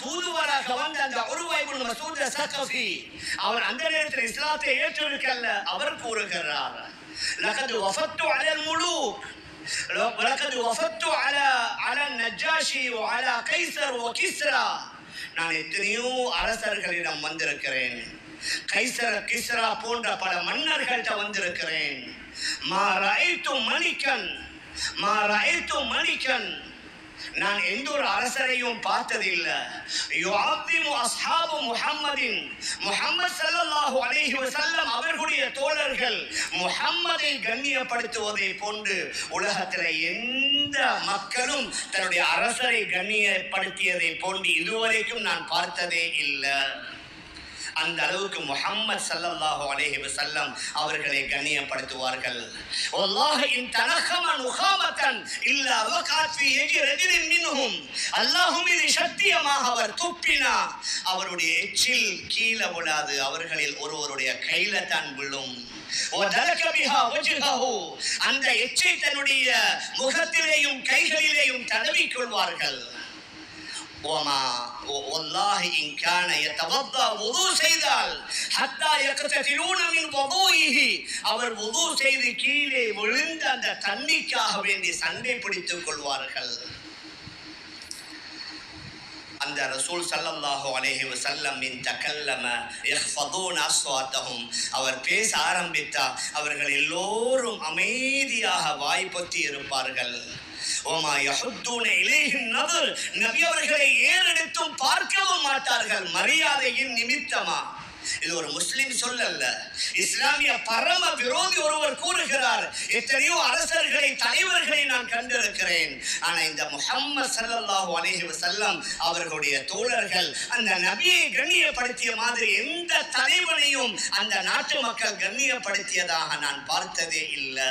தூதுவராக வந்த அந்த உர்வா இப்னு மஸ்ஊத் ஸகஃபி அவர் அந்த நேரத்தில் இஸ்லாத்தை ஏற்றிருக்கல்ல, அவர் கூறுகிறார், லகத் வஃபத்து அலல் முலூக் ولقد وفدت على النجاشي وعلى قيصر وكسرى. நான் எத்தனையோ அரசர்களிடம் வந்திருக்கிறேன், கைசர கிஸ்ரா போன்ற பல மன்னர்கள்ட்ட வந்திருக்கிறேன். மா ரஅய்து மலிகன் நான் எந்த ஒரு அரசரையும் பார்த்ததில்லை. யுஅஸிமு அஸ்ஹாபு முஹம்மதின் முஹம்மது ஸல்லல்லாஹு அலைஹி வஸல்லம் அவர்களுடைய தோழர்கள் முஹம்மதை கண்ணியப்படுத்துவதை போன்று உலகத்தில் எந்த மக்களும் தன்னுடைய அரசரை கண்ணியப்படுத்தியதை போன்று இதுவரைக்கும் நான் பார்த்ததே இல்லை. அந்த அளவுக்கு முஹம்மது ஸல்லல்லாஹு அலைஹி வஸல்லம் அவர்களை கண்ணியப்படுத்துவார்கள். வல்லாஹி இன் தனஹம நுஹாமத்தன் இல்லா வகாத் ஃபீ யஜி ரஜுலின் மின்ஹும். அல்லாஹ் மீது சத்தியமாக அவர் துப்பினா அவருடைய எச்சில் கீழே விழாது, அவர்களில் ஒருவருடைய கையில தான் விழும். அந்த எச்சை தன்னுடைய முகத்திலேயும் கைகளிலேயும் தடவிக் கொள்வார்கள். والله إن كان يتوضأ وضوء செய்தால் حتى يقتتلون من وضوئه அவர் wudu செய்து கீழே விழுந்த அந்த தண்ணிக்காக வேண்டி சண்டை பிடித்துக் கொள்வார்கள். அந்த ரசூல் ஸல்லல்லாஹு அலைஹி வஸல்லம் மின் தகல்லம يخفضون أصواتهم அவர் பேச ஆரம்பித்தா அவர்கள் எல்லோரும் அமைதியாக வாய் பொத்தி இருப்பார்கள். وما يحدون إليه النظر நபி அவர்களை ஏறெடுத்தும் பார்க்கவும் மாட்டார்கள், மரியாதையின் நிமித்தமா. இது ஒரு முஸ்லிம் சொல்லல்ல, இஸ்லாமிய பரம விரோதி ஒருவர் கூறுகிறார், எத்தனையோ அரசர்களை தலைவர்களை நான் கண்டிருக்கிறேன், ஆனா இந்த முஹம்மது ஸல்லல்லாஹு அலைஹி வஸல்லம் அவர்களுடைய தோழர்கள் அந்த நபியை கண்ணியப்படுத்திய மாதிரி எந்த தலைவனையும் அந்த நாட்டு மக்கள் கண்ணியப்படுத்தியதாக நான் பார்த்ததே இல்லை.